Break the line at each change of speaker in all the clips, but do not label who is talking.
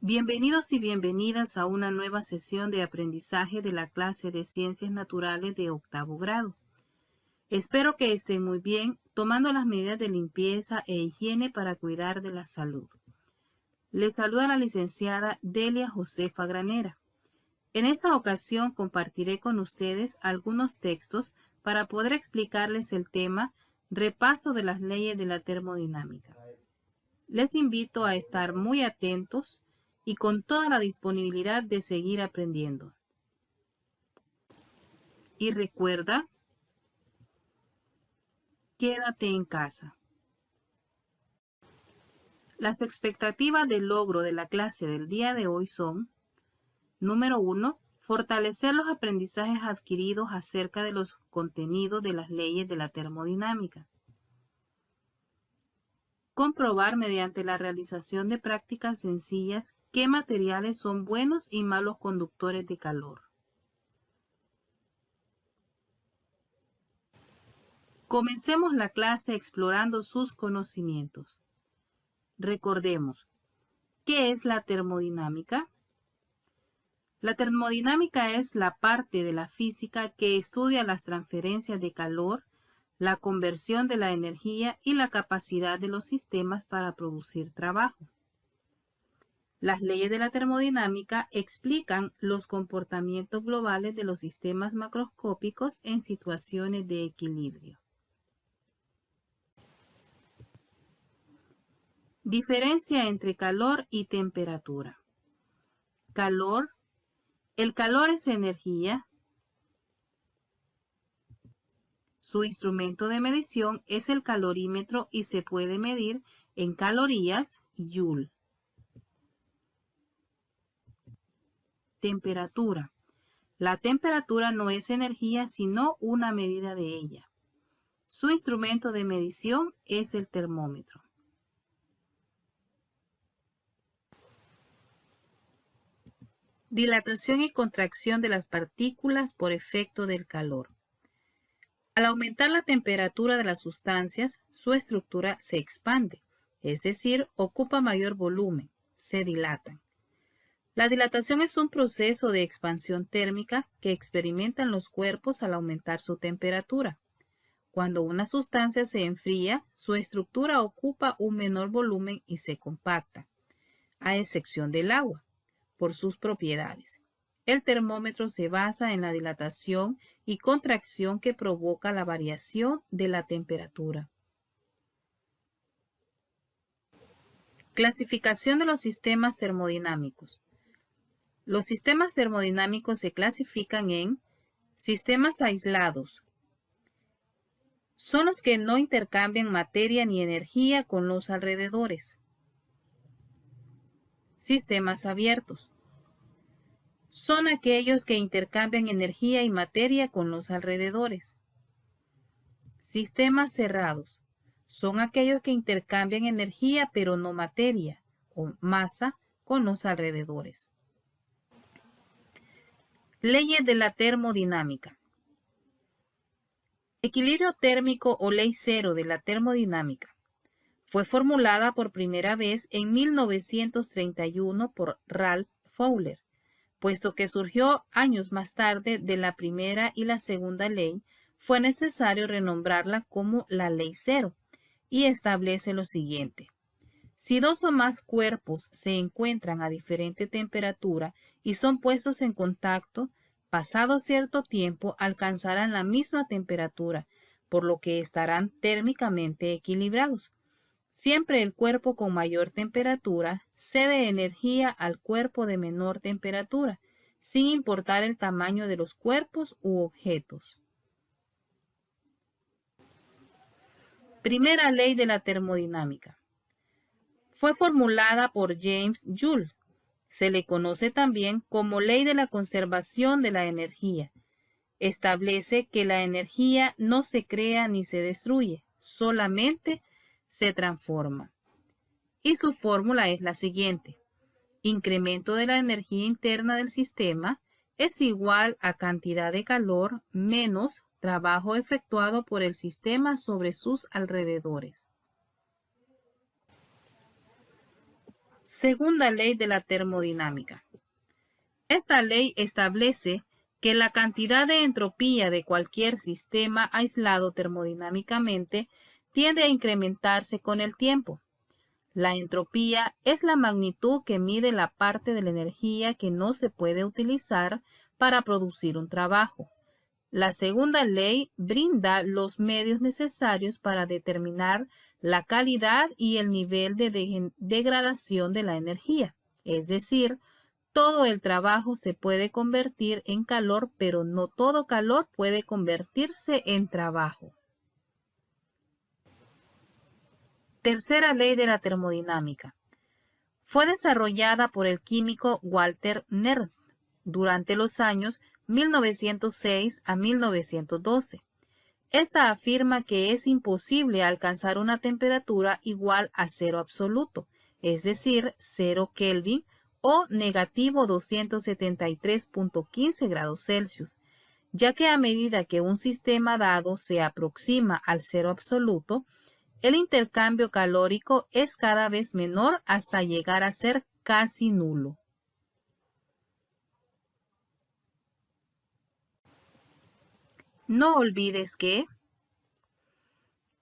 Bienvenidos y bienvenidas a una nueva sesión de aprendizaje de la clase de Ciencias Naturales de octavo grado. Espero que estén muy bien, tomando las medidas de limpieza e higiene para cuidar de la salud. Les saluda la licenciada Delia Josefa Granera. En esta ocasión compartiré con ustedes algunos textos para poder explicarles el tema Repaso de las leyes de la termodinámica. Les invito a estar muy atentos y con toda la disponibilidad de seguir aprendiendo. Y recuerda, quédate en casa. Las expectativas de logro de la clase del día de hoy son: número 1, fortalecer los aprendizajes adquiridos acerca de los contenidos de las leyes de la termodinámica. Comprobar mediante la realización de prácticas sencillas qué materiales son buenos y malos conductores de calor. Comencemos la clase explorando sus conocimientos. Recordemos, ¿qué es la termodinámica? La termodinámica es la parte de la física que estudia las transferencias de calor, la conversión de la energía y la capacidad de los sistemas para producir trabajo. Las leyes de la termodinámica explican los comportamientos globales de los sistemas macroscópicos en situaciones de equilibrio. Diferencia entre calor y temperatura. Calor. El calor es energía. Su instrumento de medición es el calorímetro y se puede medir en calorías y joule. Temperatura. La temperatura no es energía sino una medida de ella. Su instrumento de medición es el termómetro. Dilatación y contracción de las partículas por efecto del calor. Al aumentar la temperatura de las sustancias, su estructura se expande, es decir, ocupa mayor volumen, se dilatan. La dilatación es un proceso de expansión térmica que experimentan los cuerpos al aumentar su temperatura. Cuando una sustancia se enfría, su estructura ocupa un menor volumen y se compacta, a excepción del agua, por sus propiedades. El termómetro se basa en la dilatación y contracción que provoca la variación de la temperatura. Clasificación de los sistemas termodinámicos. Los sistemas termodinámicos se clasifican en sistemas aislados. Son los que no intercambian materia ni energía con los alrededores. Sistemas abiertos. Son aquellos que intercambian energía y materia con los alrededores. Sistemas cerrados. Son aquellos que intercambian energía pero no materia o masa con los alrededores. Leyes de la termodinámica. Equilibrio térmico o ley cero de la termodinámica. Fue formulada por primera vez en 1931 por Ralph Fowler, puesto que surgió años más tarde de la primera y la segunda ley, fue necesario renombrarla como la ley cero, y establece lo siguiente. Si dos o más cuerpos se encuentran a diferente temperatura y son puestos en contacto, pasado cierto tiempo alcanzarán la misma temperatura, por lo que estarán térmicamente equilibrados. Siempre el cuerpo con mayor temperatura cede energía al cuerpo de menor temperatura, sin importar el tamaño de los cuerpos u objetos. Primera ley de la termodinámica. Fue formulada por James Joule. Se le conoce también como ley de la conservación de la energía. Establece que la energía no se crea ni se destruye, solamente se transforma. Y su fórmula es la siguiente. Incremento de la energía interna del sistema es igual a cantidad de calor menos trabajo efectuado por el sistema sobre sus alrededores. Segunda ley de la termodinámica. Esta ley establece que la cantidad de entropía de cualquier sistema aislado termodinámicamente tiende a incrementarse con el tiempo. La entropía es la magnitud que mide la parte de la energía que no se puede utilizar para producir un trabajo. La segunda ley brinda los medios necesarios para determinar la calidad y el nivel de degradación de la energía. Es decir, todo el trabajo se puede convertir en calor, pero no todo calor puede convertirse en trabajo. Tercera ley de la termodinámica. Fue desarrollada por el químico Walter Nernst durante los años 1906 a 1912. Esta afirma que es imposible alcanzar una temperatura igual a cero absoluto, es decir, 0 Kelvin o negativo 273.15 grados Celsius, ya que a medida que un sistema dado se aproxima al cero absoluto, el intercambio calórico es cada vez menor hasta llegar a ser casi nulo. No olvides que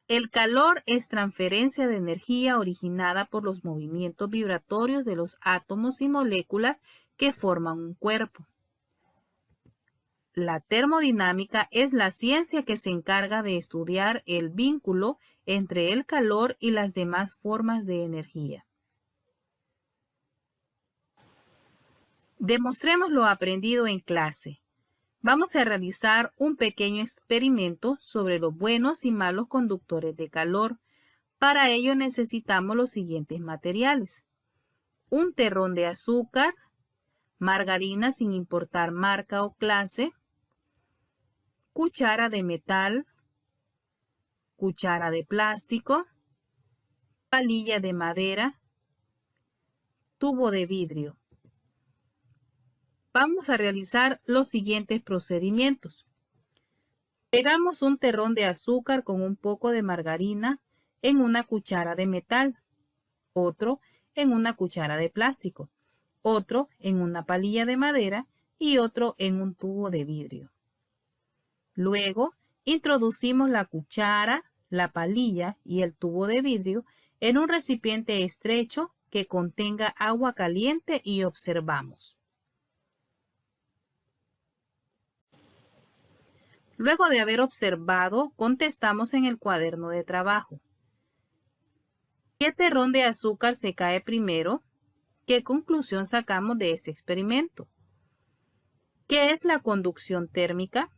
el calor es transferencia de energía originada por los movimientos vibratorios de los átomos y moléculas que forman un cuerpo. La termodinámica es la ciencia que se encarga de estudiar el vínculo entre el calor y las demás formas de energía. Demostremos lo aprendido en clase. Vamos a realizar un pequeño experimento sobre los buenos y malos conductores de calor. Para ello necesitamos los siguientes materiales: un terrón de azúcar, margarina sin importar marca o clase, cuchara de metal, cuchara de plástico, palilla de madera, tubo de vidrio. Vamos a realizar los siguientes procedimientos. Pegamos un terrón de azúcar con un poco de margarina en una cuchara de metal, otro en una cuchara de plástico, otro en una palilla de madera y otro en un tubo de vidrio. Luego, introducimos la cuchara, la palilla y el tubo de vidrio en un recipiente estrecho que contenga agua caliente y observamos. Luego de haber observado, contestamos en el cuaderno de trabajo. ¿Qué terrón de azúcar se cae primero? ¿Qué conclusión sacamos de este experimento? ¿Qué es la conducción térmica?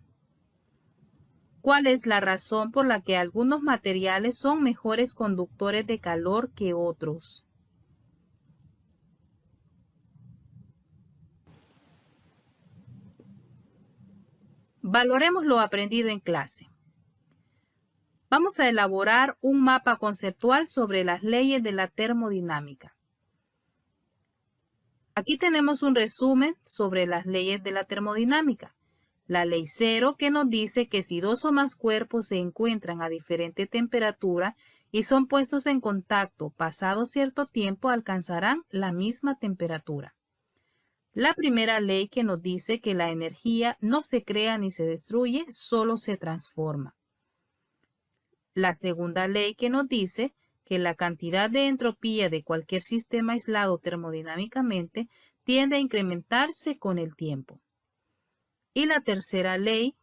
¿Cuál es la razón por la que algunos materiales son mejores conductores de calor que otros? Valoremos lo aprendido en clase. Vamos a elaborar un mapa conceptual sobre las leyes de la termodinámica. Aquí tenemos un resumen sobre las leyes de la termodinámica. La ley cero, que nos dice que si dos o más cuerpos se encuentran a diferente temperatura y son puestos en contacto pasado cierto tiempo, alcanzarán la misma temperatura. La primera ley, que nos dice que la energía no se crea ni se destruye, solo se transforma. La segunda ley, que nos dice que la cantidad de entropía de cualquier sistema aislado termodinámicamente tiende a incrementarse con el tiempo. Y la tercera ley,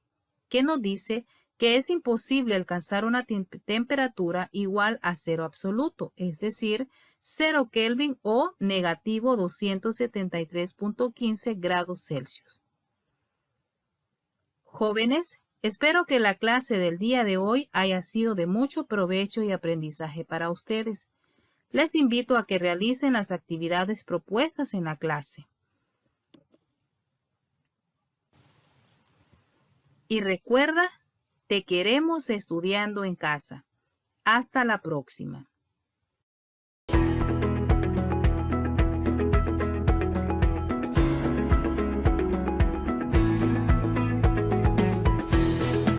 que nos dice que es imposible alcanzar una temperatura igual a cero absoluto, es decir, 0 Kelvin o negativo 273.15 grados Celsius. Jóvenes, espero que la clase del día de hoy haya sido de mucho provecho y aprendizaje para ustedes. Les invito a que realicen las actividades propuestas en la clase. Y recuerda, te queremos estudiando en casa. Hasta la próxima.